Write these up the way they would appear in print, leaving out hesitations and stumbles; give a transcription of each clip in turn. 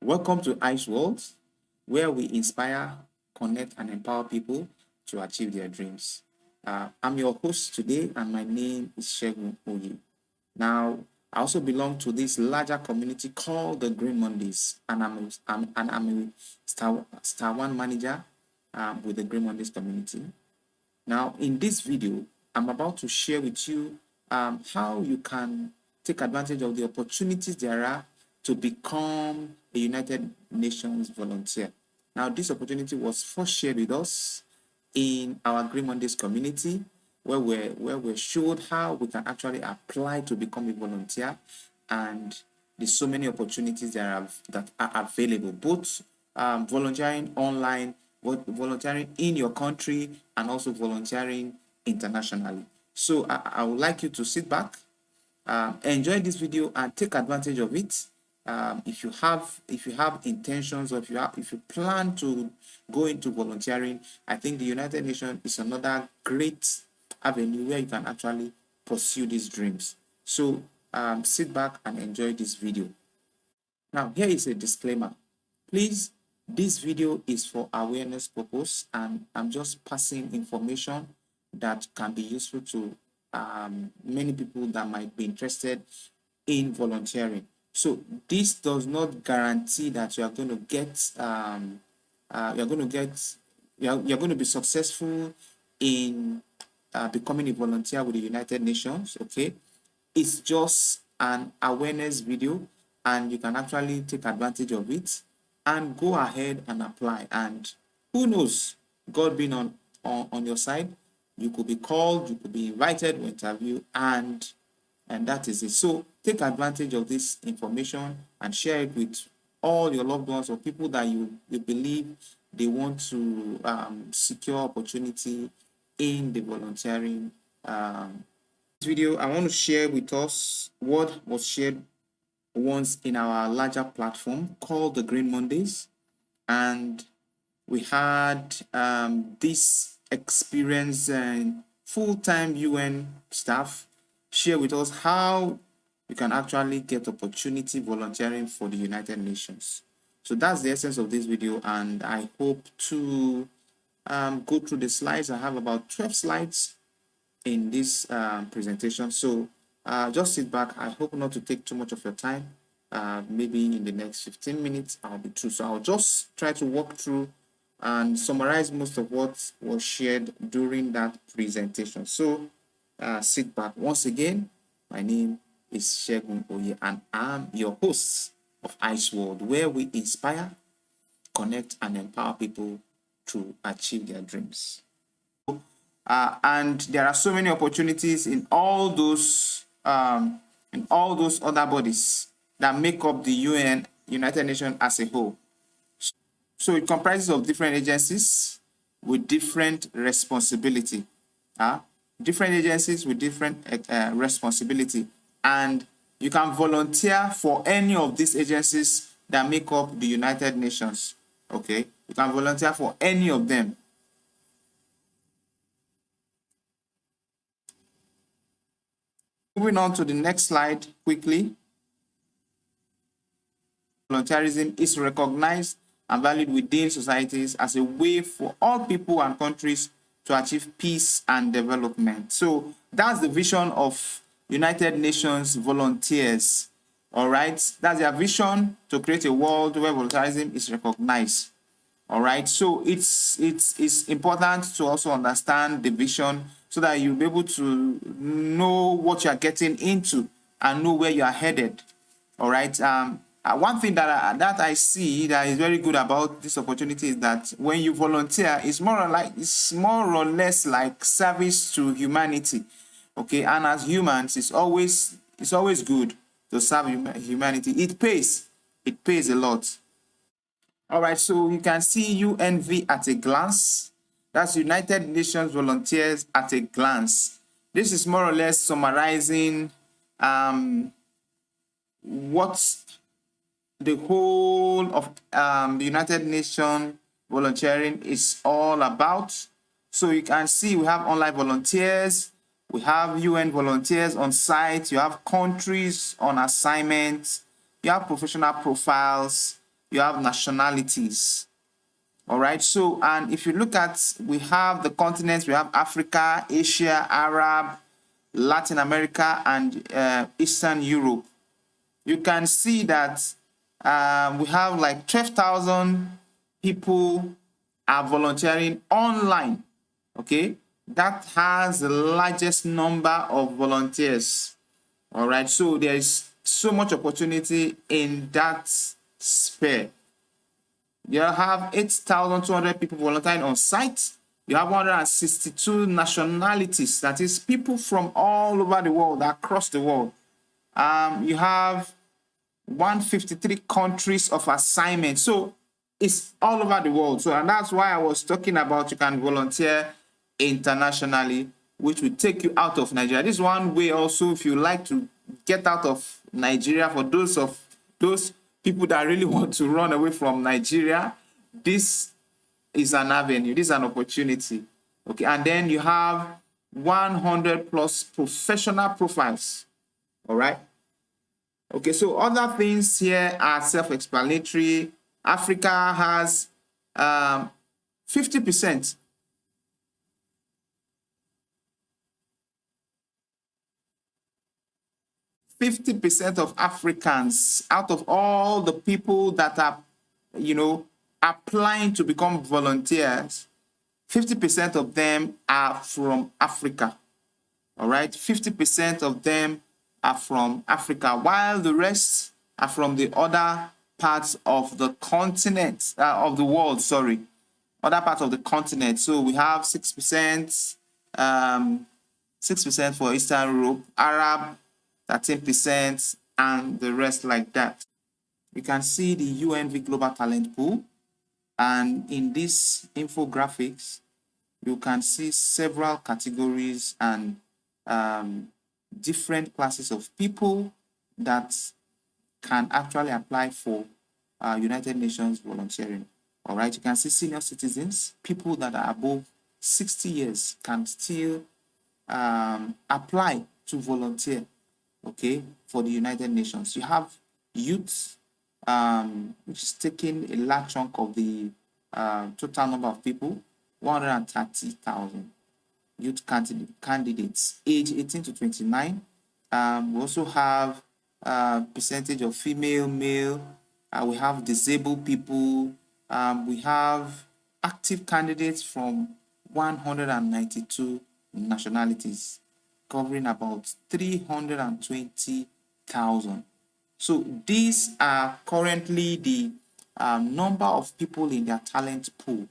Welcome to Ice World, where we inspire, connect, and empower people to achieve their dreams. I'm your host today, and my name is Shegun Oye. Now, I also belong to this larger community called the Green Mondays, and I'm a star one manager with the Green Mondays community. Now, in this video, I'm about to share with you how you can take advantage of the opportunities there are to become a United Nations volunteer. Now, this opportunity was first shared with us in our Green Mondays community, where we showed how we can actually apply to become a volunteer, and there's so many opportunities that are available, both volunteering online, volunteering in your country, and also volunteering internationally. So I would like you to sit back, enjoy this video, and take advantage of it. If you have intentions, or if you plan to go into volunteering, I think the United Nations is another great avenue where you can actually pursue these dreams. So sit back and enjoy this video. Now, here is a disclaimer. Please, this video is for awareness purpose, and I'm just passing information that can be useful to many people that might be interested in volunteering. So this does not guarantee that you are going to get you're going to be successful in becoming a volunteer with the United Nations. Okay, it's just an awareness video, and you can actually take advantage of it and go ahead and apply. And who knows, God being on your side, you could be called, you could be invited to interview, and that is it. So take advantage of this information and share it with all your loved ones or people that you believe they want to secure opportunity in the volunteering. This video, I want to share with us what was shared once in our larger platform called the Green Mondays, and we had this experienced full-time UN staff share with us how you can actually get opportunity volunteering for the United Nations. So that's the essence of this video, and I hope to go through the slides. I have about 12 slides in this presentation. So just sit back. I hope not to take too much of your time. Maybe in the next 15 minutes, I'll be through. So I'll just try to walk through and summarize most of what was shared during that presentation. So sit back. Once again, my name is Shegun Oye, and I'm your host of Ice World, where we inspire, connect, and empower people to achieve their dreams. And there are so many opportunities in all those other bodies that make up the United Nations as a whole. So it comprises of different agencies with different responsibility. Different agencies with different responsibility, and you can volunteer for any of these agencies that make up the United Nations. Okay, you can volunteer for any of them. Moving on to the next slide quickly. Volunteerism is recognized and valued within societies as a way for all people and countries to achieve peace and development. So that's the vision of United Nations volunteers. All right, that's their vision, to create a world where volunteerism is recognized. All right, so it's important to also understand the vision so that you'll be able to know what you are getting into and know where you are headed. All right. One thing that I see that is very good about this opportunity is that when you volunteer, it's more or less like service to humanity. Okay, and as humans, it's always good to serve humanity. It pays a lot. All right, so you can see UNV at a glance. That's United Nations Volunteers at a glance. This is more or less summarizing what the whole of the United Nations volunteering is all about. So you can see we have online volunteers, we have UN volunteers on site, you have countries on assignment, you have professional profiles, you have nationalities. All right. So, and if you look at, we have the continents, we have Africa, Asia, Arab, Latin America, and Eastern Europe. You can see that we have like 12,000 people are volunteering online. Okay. That has the largest number of volunteers. All right. So there is so much opportunity in that sphere. You have 8,200 people volunteering on site. You have 162 nationalities, that is people from all over the world, across the world. You have 153 countries of assignment. So it's all over the world. So, and that's why I was talking about you can volunteer internationally, which will take you out of Nigeria. This is one way also, if you like to get out of Nigeria, for those people that really want to run away from Nigeria, this is an avenue, this is an opportunity. Okay, and then you have 100 plus professional profiles. All right. Okay, so other things here are self-explanatory. Africa has 50%. 50% of Africans, out of all the people that are, applying to become volunteers, 50% of them are from Africa. All right, 50% of them are from Africa, while the rest are from the other parts of the continent, of the world, sorry, other parts of the continent. So we have 6%, 6% for Eastern Europe, Arab, 13%, and the rest like that. You can see the UNV Global Talent Pool. And in these infographics, you can see several categories and different classes of people that can actually apply for United Nations volunteering. All right, you can see senior citizens, people that are above 60 years can still apply to volunteer, okay, for the United Nations. You have youth, which is taking a large chunk of the total number of people, 130,000 youth candidates, age 18 to 29. We also have percentage of female, male. We have disabled people. We have active candidates from 192 nationalities, covering about 320,000. So these are currently the number of people in their talent pool.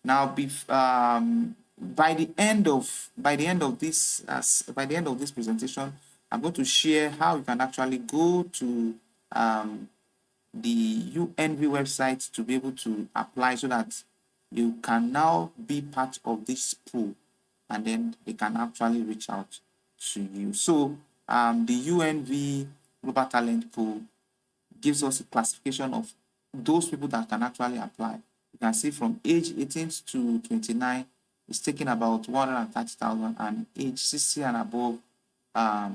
Now, by the end of this presentation, I'm going to share how you can actually go to the UNV website to be able to apply, so that you can now be part of this pool, and then they can actually reach out to you. So the UNV Global Talent Pool gives us a classification of those people that can actually apply. You can see from age 18 to 29, it's taking about 130,000, and age 60 and above,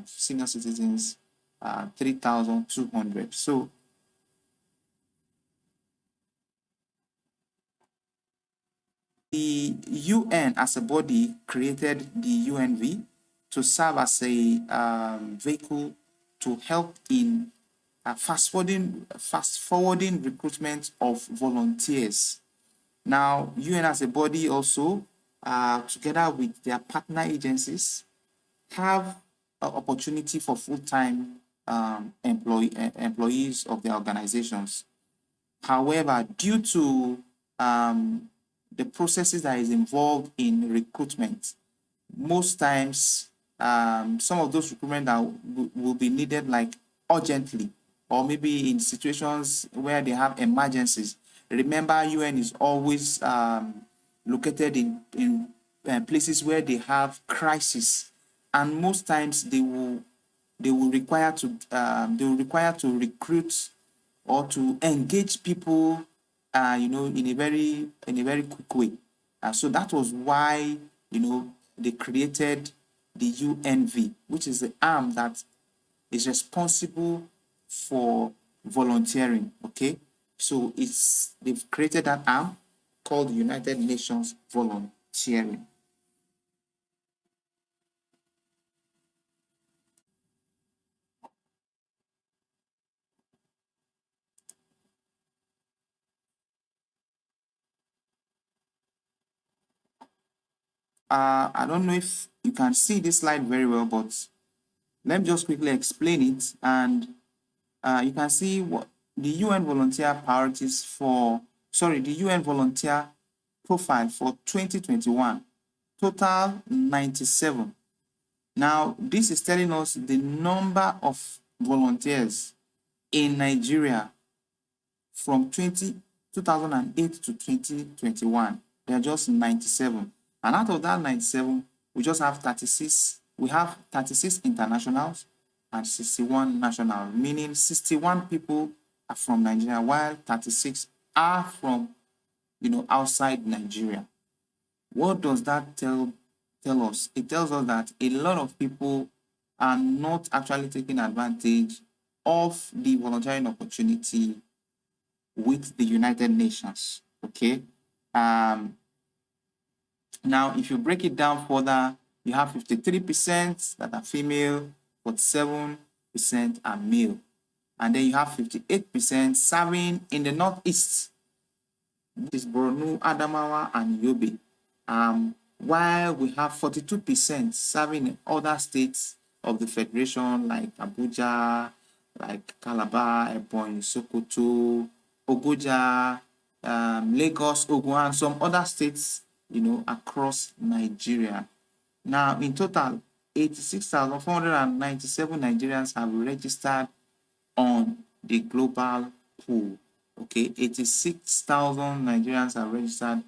senior citizens, 3,200. So the UN as a body created the UNV to serve as a vehicle to help in fast forwarding recruitment of volunteers. Now, UN as a body also, together with their partner agencies, have an opportunity for full-time employees of their organizations. However, due to the processes that is involved in recruitment, most times some of those recruitment that will be needed like urgently, or maybe in situations where they have emergencies. Remember, UN is always located in places where they have crisis, and most times they will require to recruit or to engage people, in a very quick way. So that was why they created the UNV, which is the arm that is responsible for volunteering. Okay, So they've created that arm called United Nations Volunteering. I don't know if you can see this slide very well, but let me just quickly explain it. And you can see what the UN volunteer priorities for, sorry, the UN volunteer profile for 2021, total 97. Now, this is telling us the number of volunteers in Nigeria from 2008 to 2021. They are just 97. And out of that 97, we just have 36. We have 36 internationals and 61 national, meaning 61 people are from Nigeria, while 36 are from, outside Nigeria. What does that tell us? It tells us that a lot of people are not actually taking advantage of the volunteering opportunity with the United Nations. Okay. Now, if you break it down further, you have 53% that are female, 47% are male. And then you have 58% serving in the Northeast. This is Borno, Adamawa, and Yobe. While we have 42% serving in other states of the Federation, like Abuja, like Calabar, Ebonyi, Sokoto, Ogoja, Lagos, Ogun, and some other states, across Nigeria. Now, in total, 86,497 Nigerians have registered on the global pool. Okay, 86,000 Nigerians are registered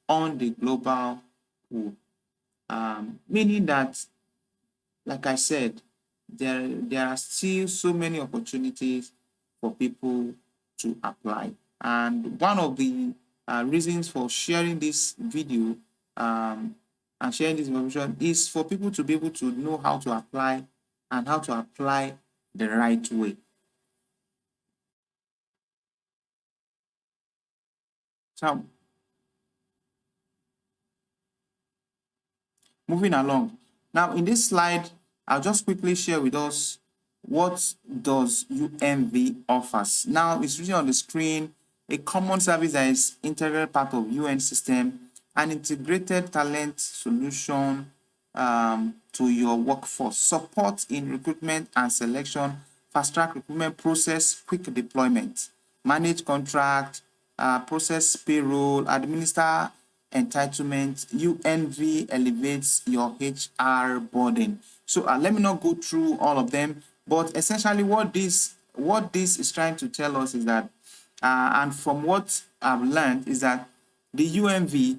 on the global pool, meaning that, like I said, there are still so many opportunities for people to apply. And one of the reasons for sharing this video and sharing this information is for people to be able to know how to apply and how to apply the right way. So, moving along. Now, in this slide, I'll just quickly share with us what does UNV offers. Now, it's written on the screen, a common service that is integral part of UN system, an integrated talent solution to your workforce, support in recruitment and selection, fast-track recruitment process, quick deployment, manage contract, process payroll, administer entitlement. UNV elevates your HR burden. So let me not go through all of them, but essentially what this is trying to tell us is that, and from what I've learned, is that the UNV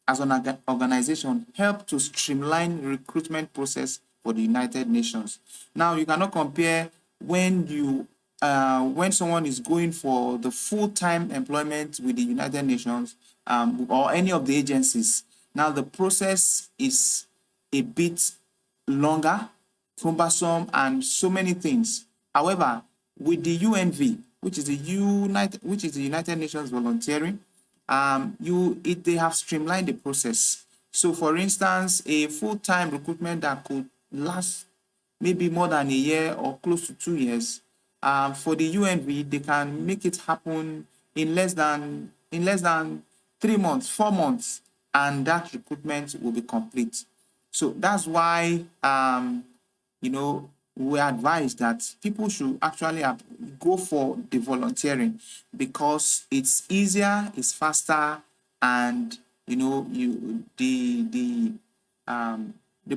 as an organization help to streamline recruitment process for the United Nations. Now, you cannot compare when someone is going for the full-time employment with the United Nations or any of the agencies. Now, the process is a bit longer, cumbersome, and so many things. However, with the UNV, which is the United Nations volunteering, they have streamlined the process. So, for instance, a full-time recruitment that could last maybe more than a year or close to 2 years, for the UNV, they can make it happen in less than 3 months, 4 months, and that recruitment will be complete. So that's why we advise that people should actually go for the volunteering because it's easier, it's faster, and the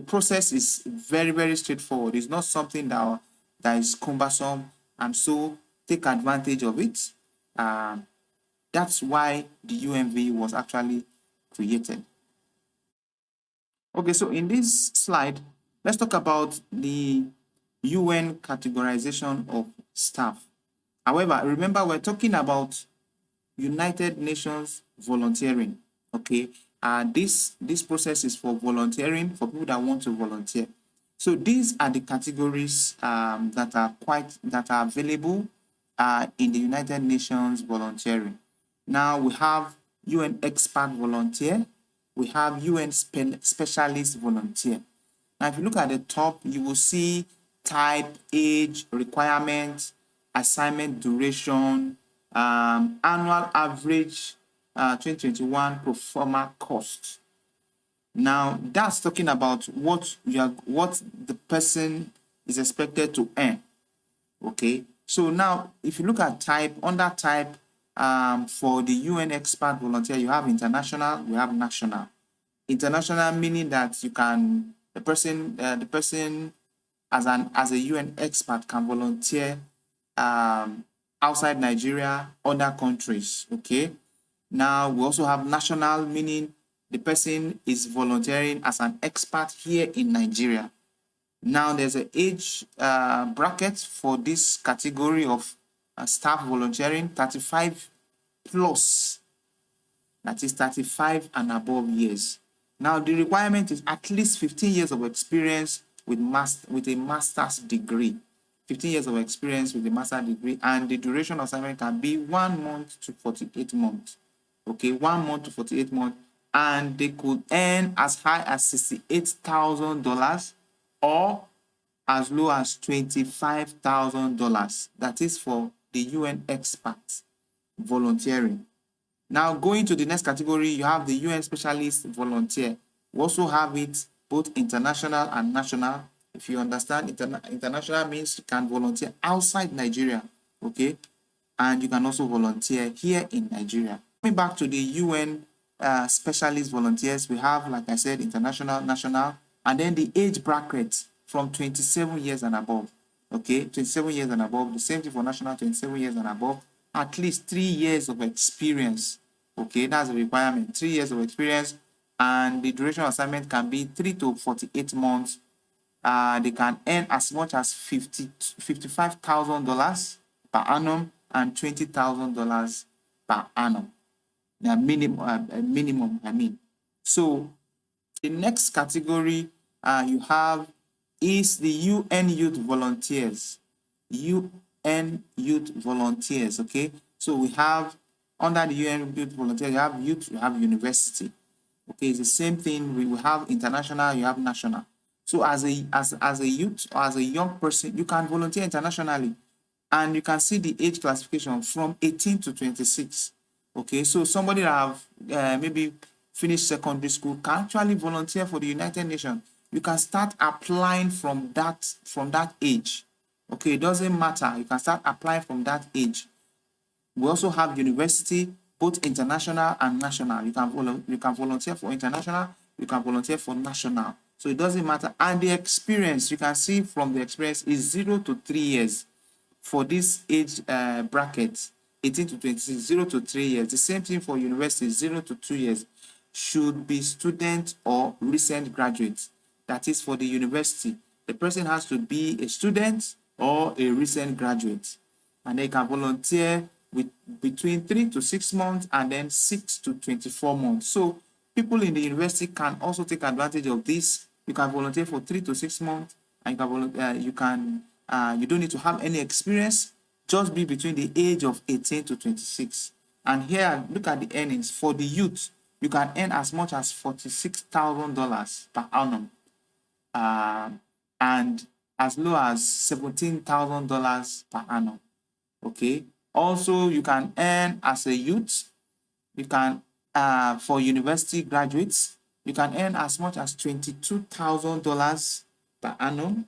process is very, very straightforward. It's not something that is cumbersome, and so take advantage of it. That's why the UMV was actually created. Okay, so in this slide, let's talk about the UN categorization of staff. However, remember, we're talking about United Nations volunteering. Okay, this process is for volunteering, for people that want to volunteer. So these are the categories that are available in the United Nations volunteering. Now we have UN expert volunteer, we have UN specialist volunteer. Now, if you look at the top, you will see type, age, requirement, assignment duration, annual average 2021 pro forma cost. Now, that's talking about what the person is expected to earn. Okay, so now if you look at type, under type, for the UN expert volunteer, you have international, we have national. International meaning that you can the person as a UN expert can volunteer outside Nigeria, other countries. Okay. Now we also have national, meaning the person is volunteering as an expert here in Nigeria. Now there's an age bracket for this category of staff volunteering, 35 plus, that is 35 and above years. Now the requirement is at least 15 years of experience with a master's degree. 15 years of experience with a master's degree, and the duration of assignment can be 1 month to 48 months. Okay, 1 month to 48 months, and they could earn as high as $68,000 or as low as $25,000. That is for the UN experts volunteering. Now, going to the next category, you have the UN specialist volunteer. We also have it both international and national. If you understand, international means you can volunteer outside Nigeria, okay? And you can also volunteer here in Nigeria. Coming back to the UN specialist volunteers, we have, like I said, international, national, and then the age bracket from 27 years and above, okay? 27 years and above, the same thing for national, 27 years and above, at least 3 years of experience, okay? That's the requirement, 3 years of experience, and the duration of assignment can be 3 to 48 months. They can earn as much as $55,000 per annum and $20,000 per annum. Minimum, I mean. So the next category you have is the UN Youth Volunteers. UN Youth Volunteers, okay? So we have, under the UN Youth Volunteers, you have youth, you have university. Okay, it's the same thing. We will have international, you have national. So as a youth or as a young person, you can volunteer internationally. And you can see the age classification from 18 to 26. Okay, so somebody that have maybe finished secondary school can actually volunteer for the United Nations. You can start applying from that age. Okay, it doesn't matter. You can start applying from that age. We also have university, both international and national. You can volunteer for international, you can volunteer for national. So it doesn't matter. And the experience, you can see from the experience, is 0 to 3 years for this age bracket, 18 to 26, 0 to 3 years. The same thing for university, 0 to 2 years. Should be student or recent graduate. That is for the university. The person has to be a student or a recent graduate. And they can volunteer with between 3 to 6 months and then 6 to 24 months. So people in the university can also take advantage of this. You can volunteer for 3 to 6 months, and you don't need to have any experience. Just be between the age of 18 to 26. And here, look at the earnings for the youth. You can earn as much as $46,000 per annum, and as low as $17,000 per annum. Okay. Also, you can earn as a youth. You can for university graduates, you can earn as much as $22,000 per annum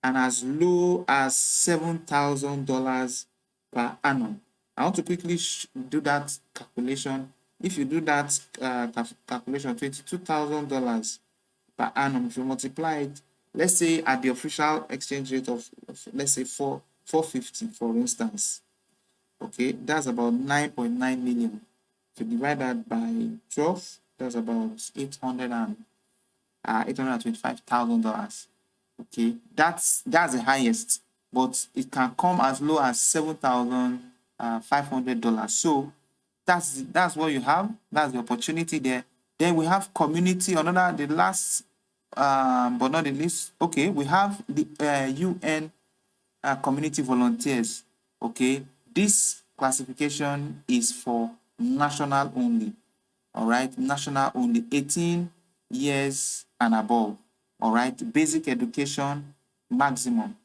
and as low as $7,000 per annum. I want to quickly do that calculation. If you do that calculation, $22,000 per annum, if you multiply it, let's say at the official exchange rate of let's say 450, for instance. Okay, that's about 9.9 million. If you divide that by 12, that's about $825,000. Okay, that's the highest, but it can come as low as $7,500. So that's what you have. That's the opportunity there. Then we have community. The last, but not the least. Okay, we have the UN community volunteers. Okay, This classification is for national only. All right, national only, 18 years and above. All right, basic education maximum.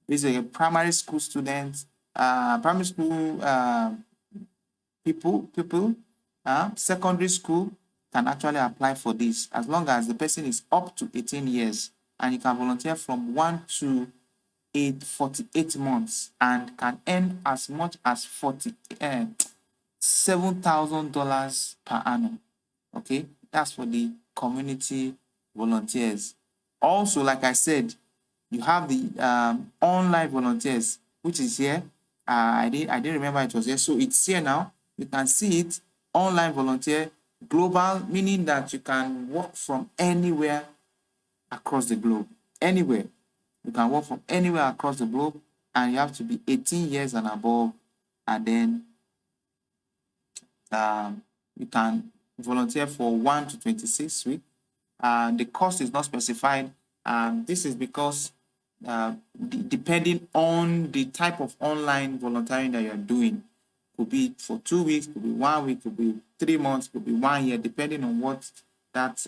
Basic primary school students, primary school people, secondary school can actually apply for this as long as the person is up to 18 years, and you can volunteer from 1 to 48 months and can earn as much as $7,000 per annum. Okay, that's for the community volunteers. Also, like I said, you have the online volunteers, which is here. I didn't remember it was here, so it's here now. You can see it. Online volunteer, global, meaning that you can work from anywhere across the globe. Anywhere. You can work from anywhere across the globe, and you have to be 18 years and above, and then you can volunteer for 1 to 26 weeks. The cost is not specified. This is because depending on the type of online volunteering that you're doing, could be for 2 weeks, could be 1 week, could be 3 months, could be 1 year, depending on what that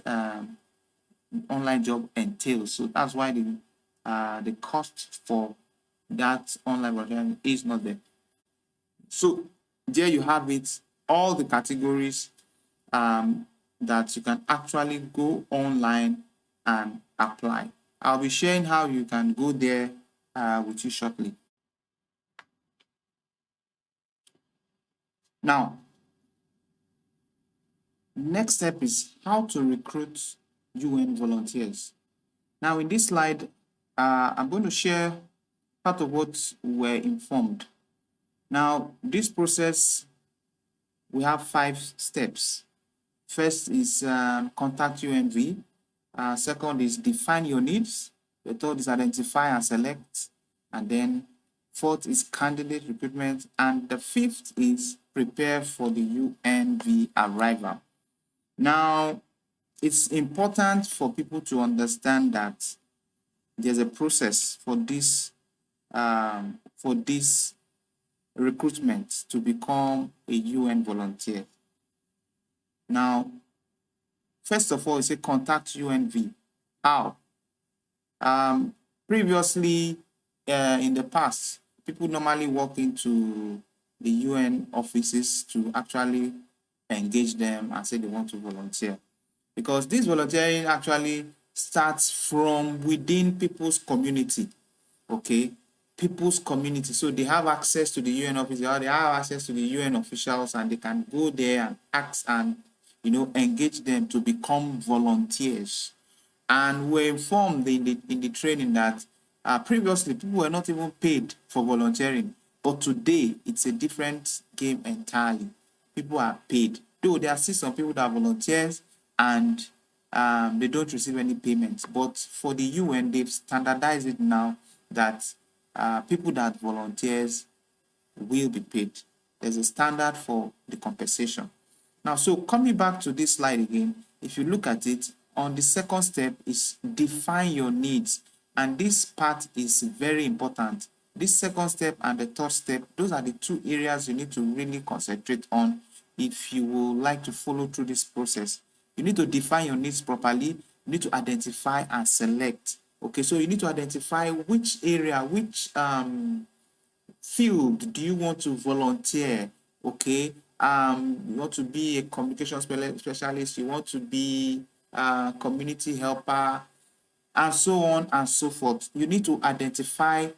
online job entails. So that's why the cost for that online volunteering is not there. So there you have it, all the categories that you can actually go online and apply. I'll be sharing how you can go there with you shortly. Now, next step is how to recruit UN volunteers. Now, in this slide, I'm going to share part of what we're informed. Now, this process, we have 5 steps. First is contact UNV. Second is define your needs. The third is identify and select. And then fourth is candidate recruitment. And the fifth is prepare for the UNV arrival. Now, it's important for people to understand that there's a process for this recruitment to become a UN volunteer. Now, first of all, you say contact UNV. How? Previously, in the past, people normally walk into the UN offices to actually engage them and say they want to volunteer. Because this volunteering actually starts from within people's community, okay? People's community. So they have access to the UN office, they have access to the UN officials, and they can go there and ask and, engage them to become volunteers. And we're informed in the training that previously people were not even paid for volunteering, but today it's a different game entirely. People are paid. Though there are still some people that are volunteers and they don't receive any payments, but for the UN, they've standardized it now that people that volunteers will be paid. There's a standard for the compensation. Now, so coming back to this slide again, if you look at it, on the second step is define your needs. And this part is very important. This second step and the third step, those are the 2 areas you need to really concentrate on if you would like to follow through this process. You need to define your needs properly. You need to identify and select. Okay, so you need to identify which area, which field do you want to volunteer. Okay, you want to be a communication specialist, you want to be a community helper, and so on and so forth. You need to identify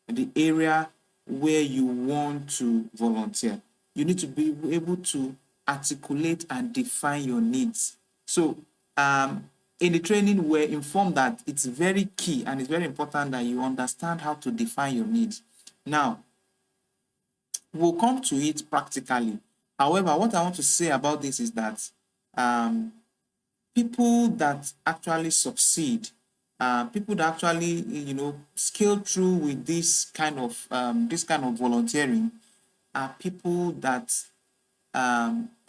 the area where you want to volunteer. You need to be able to articulate and define your needs. So in the training, we're informed that it's very key and it's very important that you understand how to define your needs. Now, we'll come to it practically. However, what I want to say about this is that people that actually succeed, people that actually scale through with this kind of volunteering are people that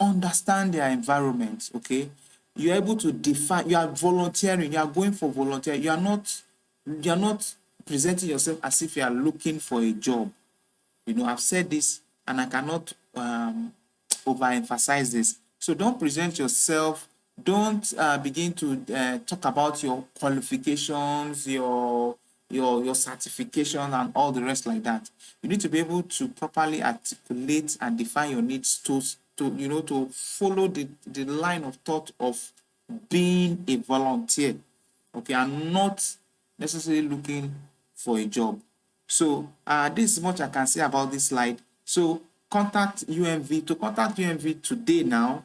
understand their environment. Okay, you're able to define. You are volunteering. You are going for volunteer. You are not presenting yourself as if you are looking for a job. I've said this and I cannot overemphasize this. So don't present yourself. Don't begin to talk about your qualifications, your certification, and all the rest like that. You need to be able to properly articulate and define your needs to follow the line of thought of being a volunteer. Okay, and not necessarily looking for a job. So this is much I can say about this slide. So contact UMV. To contact UMV today now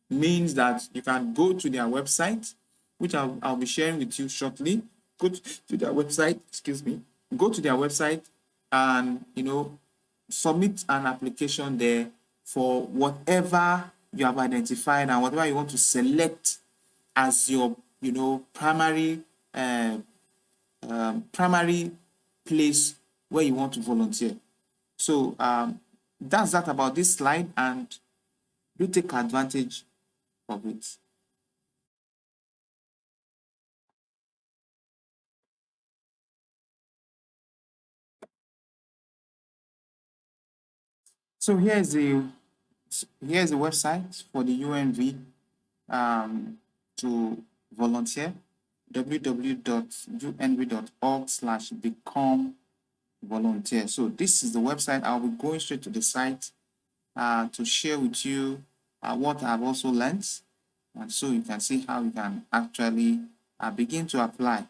means that you can go to their website, which I'll be sharing with you shortly. Go to their website, excuse me. Go to their website and, submit an application there for whatever you have identified and whatever you want to select as your, primary place where you want to volunteer. So that's that about this slide, and do take advantage of it. So here's the website for the UNV to volunteer: www.unv.org/become volunteer. So this is the website. I'll be going straight to the site to share with you what I've also learned, and so you can see how you can actually begin to apply.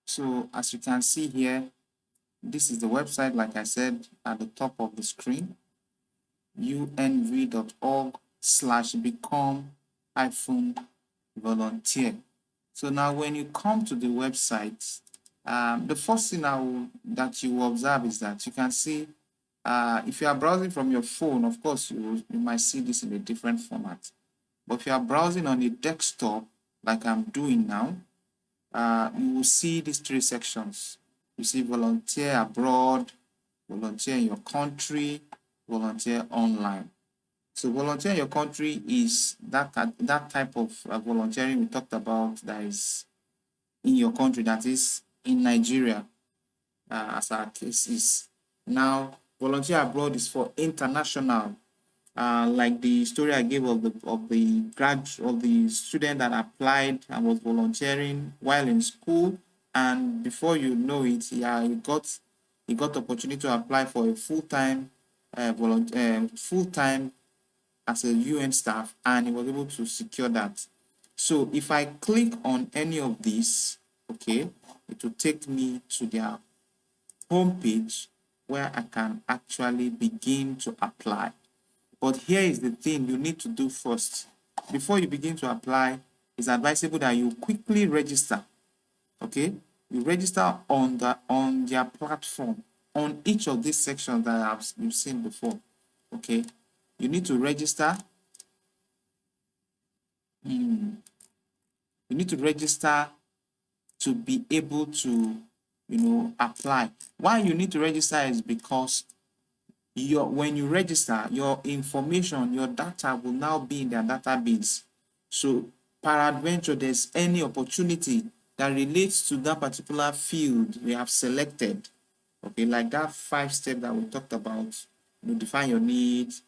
So as you can see here, this is the website, like I said, at the top of the screen: unv.org/become-volunteer. So now when you come to the website, the first thing that you will observe is that you can see, if you are browsing from your phone, of course, you might see this in a different format. But if you are browsing on a desktop, like I'm doing now, you will see these three sections. You see volunteer abroad, volunteer in your country, volunteer online. So volunteer in your country is that type of volunteering we talked about, that is in your country, that is in Nigeria, as our case is. Now, volunteer abroad is for international, like the story I gave of the student that applied and was volunteering while in school, and before you know it, he got opportunity to apply for a full-time full-time as a UN staff, and he was able to secure that. So if I click on any of these, okay, it will take me to their homepage where I can actually begin to apply. But here is the thing you need to do first. Before you begin to apply, it's advisable that you quickly register. Okay, you register on their platform on each of these sections that you've seen before. Okay, you need to register. You need to register to be able to, apply. Why you need to register is because when you register, your information, your data will now be in their database. So peradventure there's any opportunity that relates to that particular field we have selected, okay, like that 5-step that we talked about, define your needs,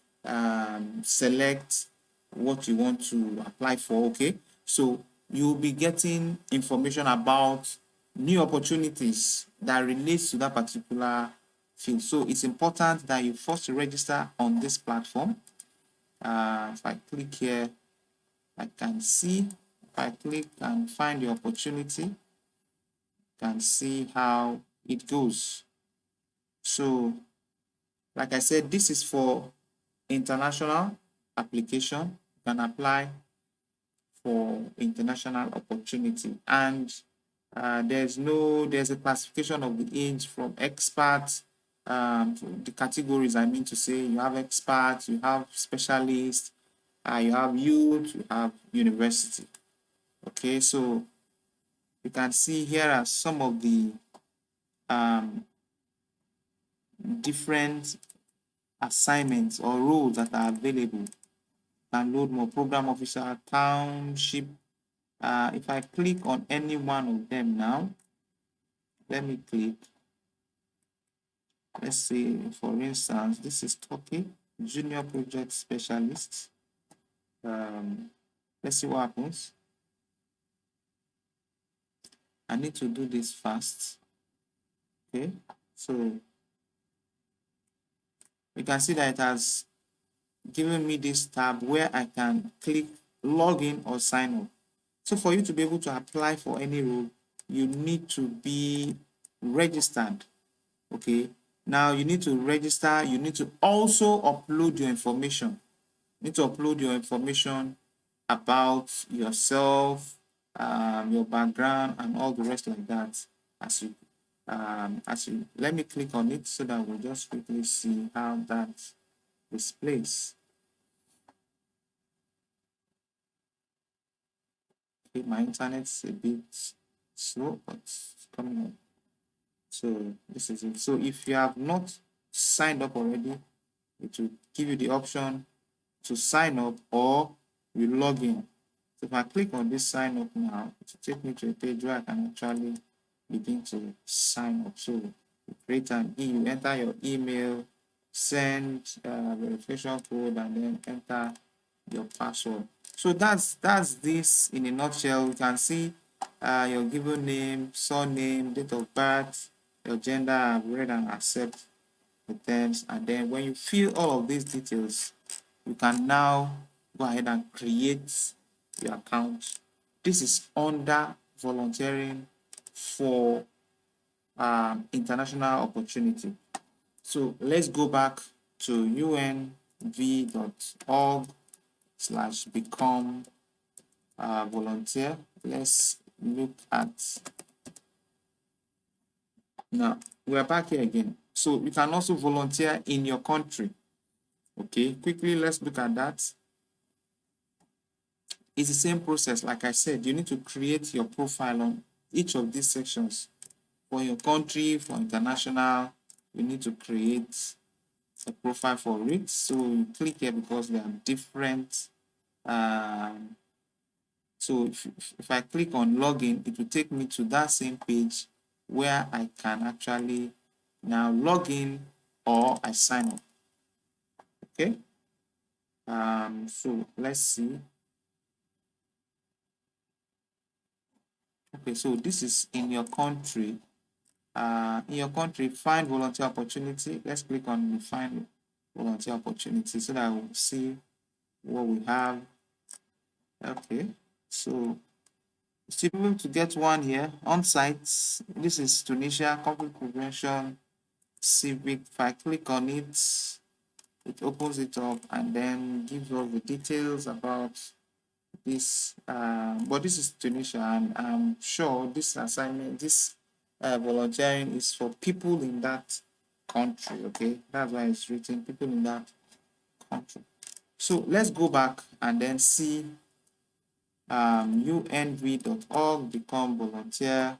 select what you want to apply for, okay. So you'll be getting information about new opportunities that relates to that particular field. So it's important that you first register on this platform. If I click here, I can see, if I click and find the opportunity, you can see how it goes. So like I said, this is for international application. You can apply for international opportunity, and there's a classification of the age from experts, the categories, I mean to say, you have experts, you have specialists, you have youth, you have university. Okay, so you can see here are some of the different assignments or roles that are available. can load more. Program officer, township. If I click on any one of them now, let me click. Let's say, for instance, this is Turkey, junior project specialist. Let's see what happens. I need to do this fast. Okay, so you can see that it has given me this tab where I can click login or sign up. So for you to be able to apply for any role, you need to be registered. Okay, now you need to register. You need to also upload your information. You need to upload your information about yourself, your background, and all the rest like that. As you let me click on it so that we'll just quickly see how that displays. Okay, my internet's a bit slow, but it's coming up. So this is it. So if you have not signed up already, it will give you the option to sign up or you log in. So if I click on this sign up now, it will take me to a page where I can actually begin to sign up. So you create an you enter your email, send verification code, and then enter your password. So that's this in a nutshell. You can see your given name, surname, date of birth, your gender. I've read and accept the terms, and then when you fill all of these details, you can now go ahead and create your account. This is under volunteering for international opportunity. So let's go back to unv.org/become volunteer. Let's look at now. We're back here again. So you can also volunteer in your country. Okay, quickly let's look at that. It's the same process. Like I said, you need to create your profile on each of these sections. For your country, for international, you need to create a profile for it. So you click here because they are different. So if I click on login, it will take me to that same page where I can actually now log in or I sign up. Okay. So let's see. Okay, so this is in your country. In your country, find volunteer opportunity. Let's click on find volunteer opportunity so that we'll see what we have. Okay, so still able to get one here on site. This is Tunisia conflict prevention civic. If I click on it, it opens it up and then gives all the details about this. But this is Tunisia, and I'm sure this assignment, this volunteering is for people in that country. Okay, that's why it's written people in that country. So let's go back and then see unv.org become volunteer.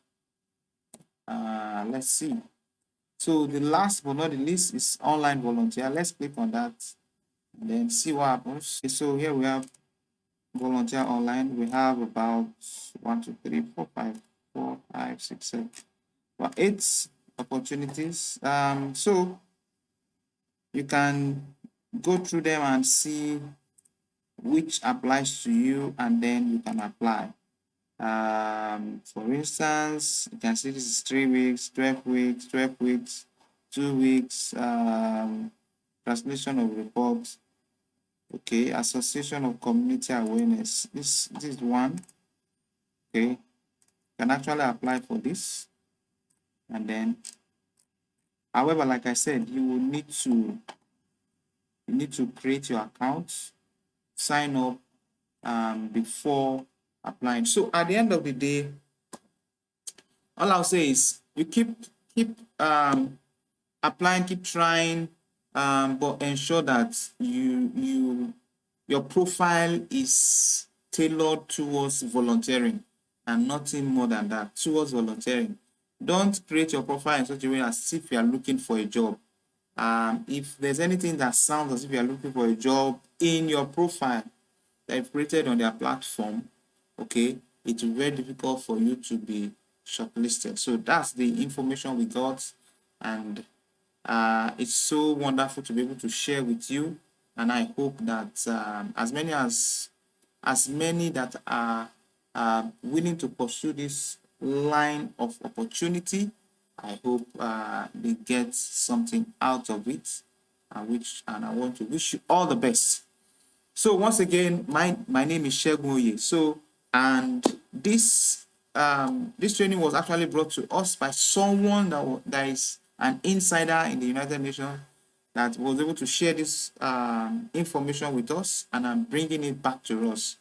Let's see. So the last but not the least is online volunteer. Let's click on that and then see what happens. So here we have volunteer online. We have about 1, 2, 3, 4, 5, 4, 5, 6, 7, about 8 opportunities. So you can go through them and see which applies to you, and then you can apply. For instance, you can see this is 3 weeks, 12 weeks, 12 weeks, 2 weeks, translation of reports. Okay, association of community awareness. This is one. Okay, you can actually apply for this, and then, however, like I said, you will need to create your account, sign up before applying. So at the end of the day, all I'll say is you keep applying, keep trying, but ensure that your profile is tailored towards volunteering and nothing more than that, towards volunteering. Don't create your profile in such a way as if you are looking for a job. If there's anything that sounds as if you are looking for a job in your profile, they've created on their platform, okay, it will be very difficult for you to be shortlisted. So that's the information we got, and it's so wonderful to be able to share with you. And I hope that as many that are willing to pursue this line of opportunity, I hope they get something out of it, and I want to wish you all the best. So once again, my name is Shegun Oye. So, and this training was actually brought to us by someone that is an insider in the United Nations, that was able to share this information with us, and I'm bringing it back to us.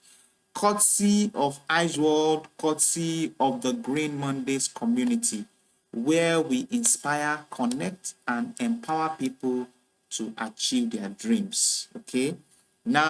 Courtesy of Ice World, courtesy of the Green Mondays community, where we inspire, connect, and empower people to achieve their dreams. Okay. Now,